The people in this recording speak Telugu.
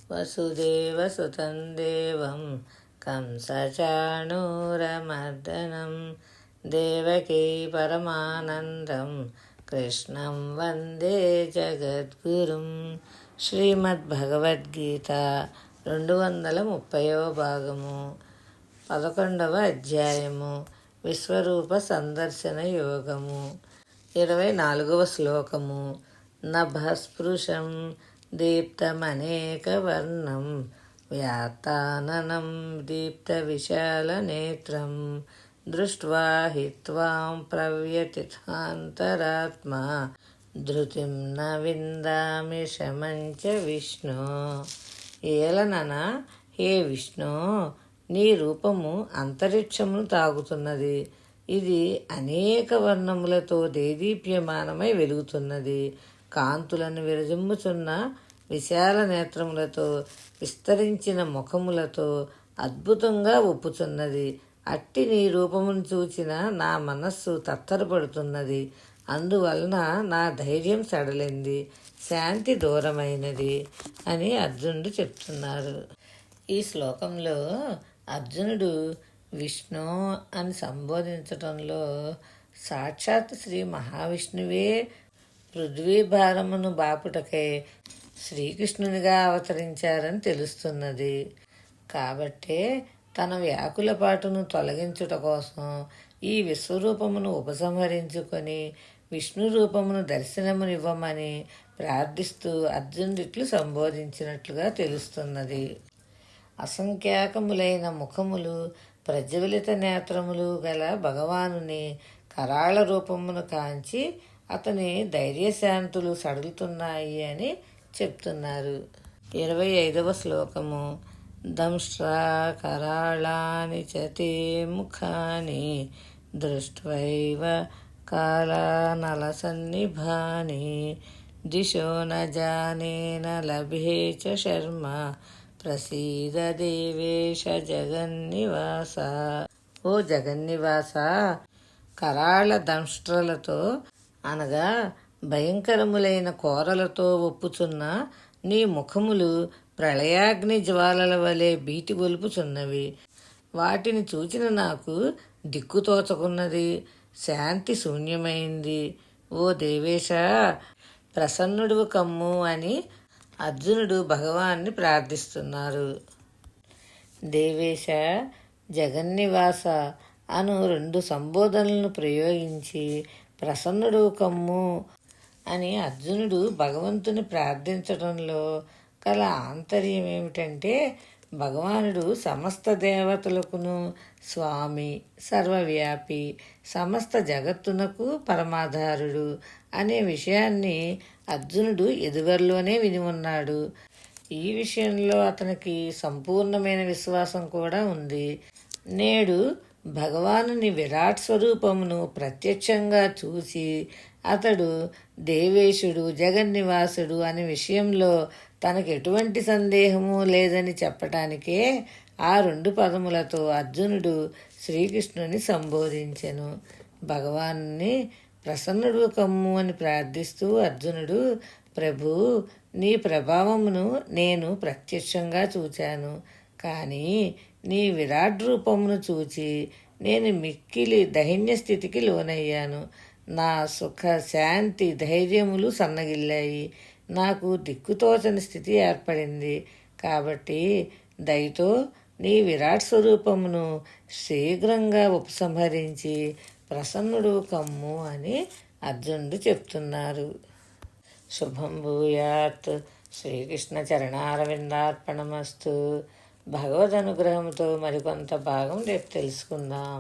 వసుదేవసుతం దేవం కంసచాణూరమర్దనం దేవకీ పరమానందం కృష్ణం వందే జగద్గురుం. శ్రీమద్భగవద్గీత 230వ భాగము 11వ అధ్యాయము విశ్వరూప సందర్శన యోగము 24వ శ్లోకము. నభస్పృశం దీప్తమనేకవర్ణం వ్యాత్తాననం దీప్తవిశాలనేత్రం దృష్ట్వా హి త్వాం ప్రవ్యతిథాంతరాత్మా ధృతిం న విందామి శమం చ విష్ణు. ఏలనన హే విష్ణు, నీ రూపము అంతరిక్షమును తాగుతున్నది. ఇది అనేక వర్ణములతో దేదీప్యమానమై వెలుగుతున్నది. కాంతులను విరజిమ్ముచున్న విశాల నేత్రములతో విస్తరించిన ముఖములతో అద్భుతంగా ఒప్పుచున్నది. అట్టి నీ రూపమును చూచిన నా మనస్సు తత్తరపడుతున్నది. అందువలన నా ధైర్యం సడలింది, శాంతి దూరమైనది అని అర్జునుడు చెప్తున్నారు. ఈ శ్లోకంలో అర్జునుడు విష్ణు అని సంబోధించటంలో సాక్షాత్ శ్రీ మహావిష్ణువే పృథ్వీభారమును బాపుటకై శ్రీకృష్ణునిగా అవతరించారని తెలుస్తున్నది. కాబట్టే తన వ్యాకులపాటును తొలగించుట కోసం ఈ విశ్వరూపమును ఉపసంహరించుకొని విష్ణు రూపమును దర్శనమునివ్వమని ప్రార్థిస్తూ అర్జునుడిట్లు సంబోధించినట్లుగా తెలుస్తున్నది. అసంఖ్యాకములైన ముఖములు, ప్రజ్వలిత నేత్రములు గల భగవానుని కరాళ రూపమును కాంచి అతని ధైర్యశాంతులు సడులుతున్నాయి అని చెప్తున్నారు. 25వ శ్లోకము. దంష్ట్రాకరాళాని చ తే ముఖాని దృష్ట్వైవ కాలానలసన్నిభాని దిశో న జానే న లభే చ శర్మ ప్రసీద దేవేశ జగన్నివాస. ఓ జగన్నివాస, కరాళ దంష్ట్రలతో అనగా భయంకరములైన కోరలతో ఒప్పుచున్న నీ ముఖములు ప్రళయాగ్ని జ్వాలల వలె బీటి గొలుపుచున్నవి. వాటిని చూచిన నాకు దిక్కుతోచకున్నది, శాంతి శూన్యమైంది. ఓ దేవేశ, ప్రసన్నుడు కమ్ము అని అర్జునుడు భగవాన్ని ప్రార్థిస్తున్నారు. దేవేశ, జగన్నివాస అను 2 సంబోధనలను ప్రయోగించి ప్రసన్నుడు కమ్ము అని అర్జునుడు భగవంతుని ప్రార్థించడంలో గల ఆంతర్యం ఏమిటంటే, భగవానుడు సమస్త దేవతలకును స్వామి, సర్వవ్యాపి, సమస్త జగత్తునకు పరమాధారుడు అనే విషయాన్ని అర్జునుడు ఎదువర్లోనే విని ఉన్నాడు. ఈ విషయంలో అతనికి సంపూర్ణమైన విశ్వాసం కూడా ఉంది. నేడు భగవానుని విరాట్ స్వరూపమును ప్రత్యక్షంగా చూసి అతడు దేవేశుడు, జగన్నివాసుడు అనే విషయంలో తనకు ఎటువంటి సందేహము లేదని చెప్పటానికే ఆ 2 పదములతో అర్జునుడు శ్రీకృష్ణుని సంబోధించెను. భగవానుని ప్రసన్నుడు కమ్ము అని ప్రార్థిస్తూ అర్జునుడు, ప్రభు, నీ ప్రభావమును నేను ప్రత్యక్షంగా చూచాను. కానీ నీ విరాట్ రూపమును చూచి నేను మిక్కిలి దైన్య స్థితికి లోనయ్యాను. నా సుఖ, శాంతి, ధైర్యములు సన్నగిల్లాయి. నాకు దిక్కుతోచని స్థితి ఏర్పడింది. కాబట్టి దయతో నీ విరాట్ స్వరూపమును శీఘ్రంగా ఉపసంహరించి ప్రసన్నుడు కమ్ము అని అర్జునుడు చెప్తున్నారు. శుభం భూయాత్. శ్రీకృష్ణ చరణారవిందార్పణమస్తు. భగవద్ అనుగ్రహంతో మరికొంత భాగం రేపు తెలుసుకుందాం.